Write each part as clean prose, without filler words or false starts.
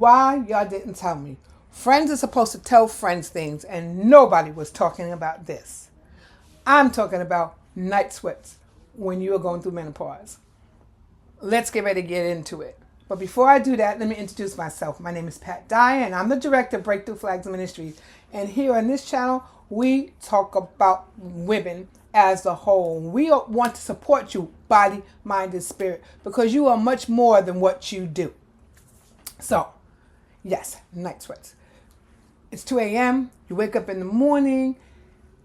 why y'all didn't tell me. Friends are supposed to tell friends things, and nobody was talking about this. I'm talking about night sweats when you are going through menopause. Let's get ready to get into it. But before I do that, let me introduce myself. My name is Pat Dye, and I'm the director of Breakthrough Flags Ministries. And here on this channel, we talk about women as a whole. We want to support you, body, mind, and spirit, because you are much more than what you do. So, yes, night sweats. It's 2 a.m. You wake up in the morning.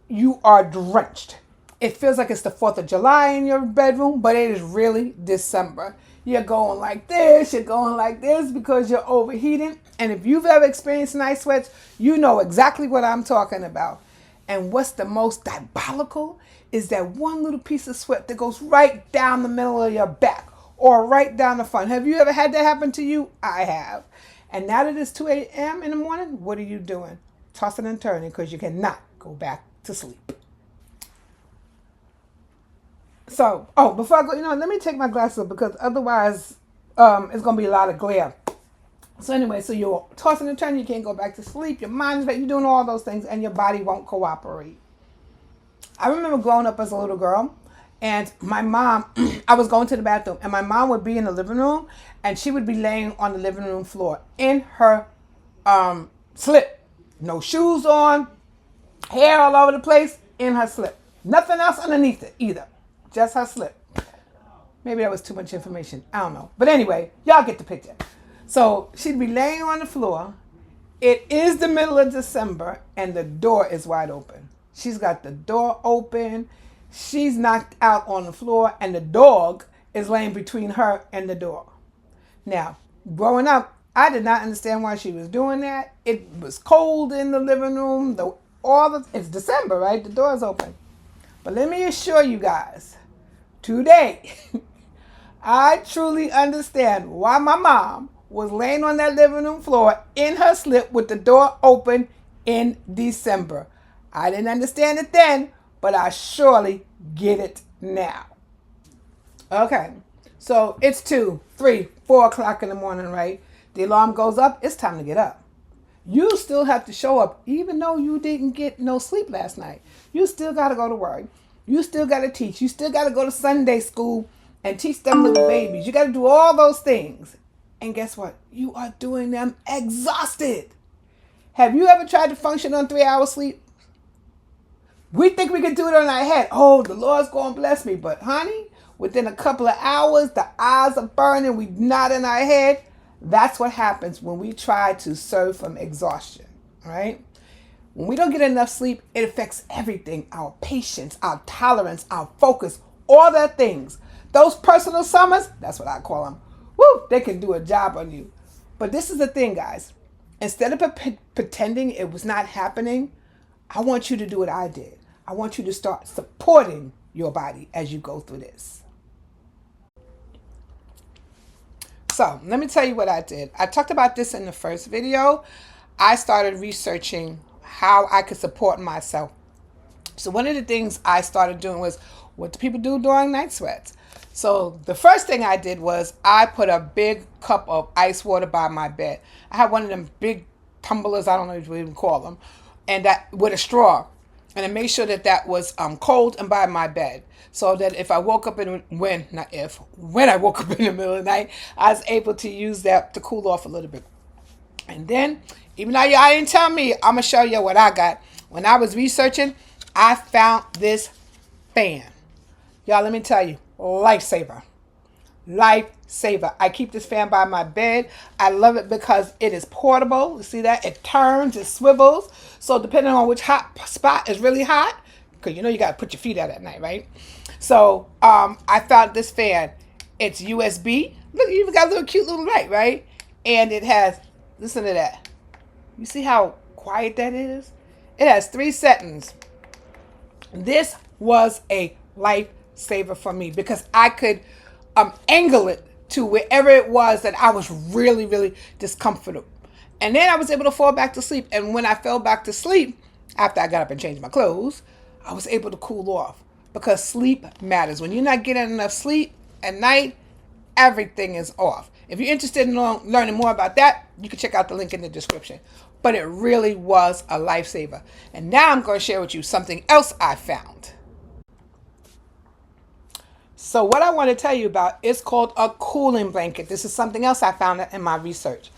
You are drenched. It feels like it's the 4th of July in your bedroom, but it is really December. You're going like this, you're going like this because you're overheating. And if you've ever experienced night sweats, you know exactly what I'm talking about. And what's the most diabolical is that one little piece of sweat that goes right down the middle of your back or right down the front. Have you ever had that happen to you? I have. And now that it's 2 a.m. in the morning, what are you doing? Tossing and turning because you cannot go back to sleep. So, before I go, let me take my glasses off because otherwise it's going to be a lot of glare. So anyway, so you're tossing and turning, you can't go back to sleep, your mind is back, you're doing all those things, and your body won't cooperate. I remember growing up as a little girl, and my mom, I was going to the bathroom, and my mom would be in the living room, and she would be laying on the living room floor in her slip. No shoes on, hair all over the place, in her slip. Nothing else underneath it either. Just her slip. Maybe that was too much information. I don't know. But anyway, y'all get the picture. So she'd be laying on the floor. It is the middle of December and the door is wide open. She's got the door open. She's knocked out on the floor and the dog is laying between her and the door. Now, growing up, I did not understand why she was doing that. It was cold in the living room. It's December, right? The door's open. But let me assure you guys, today, I truly understand why my mom was laying on that living room floor in her slip with the door open in December. I didn't understand it then, but I surely get it now. Okay, so it's 2, 3, 4 o'clock in the morning, right? The alarm goes up, it's time to get up. You still have to show up even though you didn't get no sleep last night. You still got to go to work. You still got to teach. You still got to go to Sunday school and teach them little babies. You got to do all those things. And guess what? You are doing them exhausted. Have you ever tried to function on 3 hours sleep? We think we can do it on our head. Oh, the Lord's going to bless me. But honey, within a couple of hours, the eyes are burning. We nod in our head. That's what happens when we try to serve from exhaustion, right? When we don't get enough sleep, it affects everything. Our patience, our tolerance, our focus, all the things. Those personal summers, that's what I call them. Woo, they can do a job on you. But this is the thing, guys. Instead of pretending it was not happening, I want you to do what I did. I want you to start supporting your body as you go through this. So let me tell you what I did. I talked about this in the first video. I started researching how I could support myself. So one of the things I started doing was, what do people do during night sweats? So the first thing I did was I put a big cup of ice water by my bed. I had one of them big tumblers, I don't know what you even call them, and that with a straw. And I made sure that was cold and by my bed. So that if I woke up when I woke up in the middle of the night, I was able to use that to cool off a little bit. And then, even though y'all didn't tell me, I'm going to show you what I got. When I was researching, I found this fan. Y'all, let me tell you, lifesaver. Lifesaver. I keep this fan by my bed. I love it because it is portable. You see that? It turns, it swivels. So depending on which hot spot is really hot, because you got to put your feet out at night, right? So I found this fan. It's USB. Look, you even got a little cute little light, right? And it has, listen to that. You see how quiet that is? It has 3 settings. This was a lifesaver for me because I could angle it to wherever it was that I was really, really discomfortable. And then I was able to fall back to sleep. And when I fell back to sleep, after I got up and changed my clothes, I was able to cool off because sleep matters. When you're not getting enough sleep at night, everything is off. If you're interested in learning more about that, you can check out the link in the description. But it really was a lifesaver. And now I'm going to share with you something else I found. So what I want to tell you about is called a cooling blanket. This is something else I found in my research.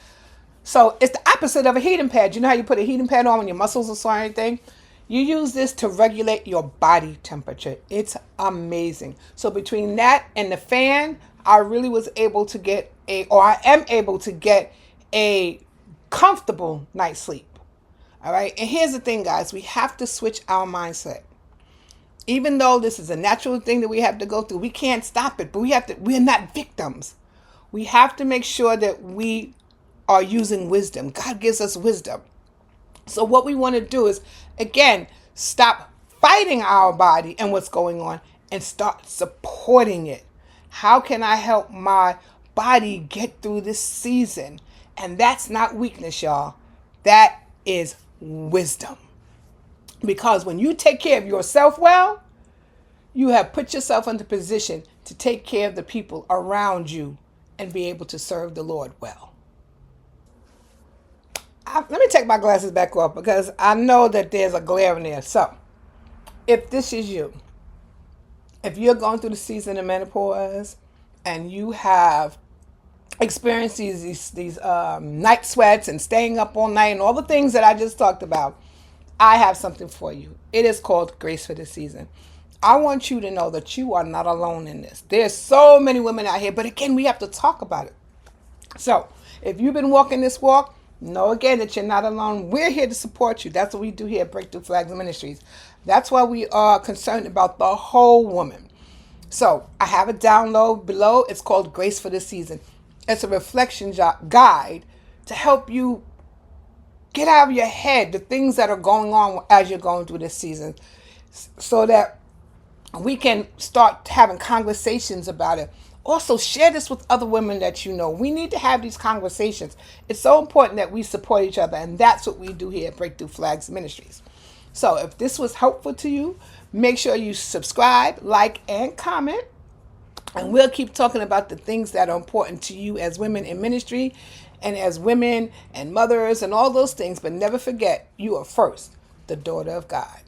So it's the opposite of a heating pad. You know how you put a heating pad on when your muscles are sore or anything? You use this to regulate your body temperature. It's amazing. So between that and the fan, I really was able to get I am able to get a comfortable night's sleep. All right. And here's the thing, guys. We have to switch our mindset. Even though this is a natural thing that we have to go through, we can't stop it, but we're not victims. We have to make sure that we are using wisdom. God gives us wisdom. So what we want to do is, again, stop fighting our body and what's going on and start supporting it. How can I help my body get through this season? And that's not weakness, y'all. That is wisdom. Because when you take care of yourself well, you have put yourself into position to take care of the people around you and be able to serve the Lord well. Let me take my glasses back off because I know that there's a glare in there. So, if this is you, if you're going through the season of menopause and you have experienced these night sweats and staying up all night and all the things that I just talked about, I have something for you. It is called Grace for the Season. I want you to know that you are not alone in this. There's so many women out here, but again, we have to talk about it. So, if you've been walking this walk, know again that you're not alone. We're here to support you. That's what we do here at Breakthrough Flags Ministries. That's why we are concerned about the whole woman. So, I have a download below. It's called Grace for the Season. It's a reflection guide to help you get out of your head the things that are going on as you're going through this season so that we can start having conversations about it. Also, share this with other women that you know. We need to have these conversations. It's so important that we support each other, and that's what we do here at Breakthrough Flags Ministries. So if this was helpful to you, make sure you subscribe, like, and comment. And we'll keep talking about the things that are important to you as women in ministry and as women and mothers and all those things. But never forget, you are first the daughter of God.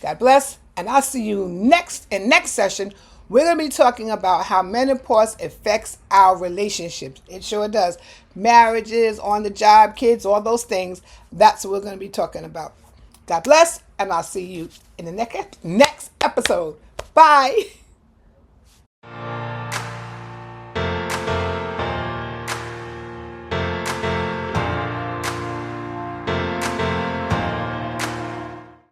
God bless. And I'll see you next session. We're going to be talking about how menopause affects our relationships. It sure does. Marriages, on the job, kids, all those things. That's what we're going to be talking about. God bless. And I'll see you in the next episode. Bye.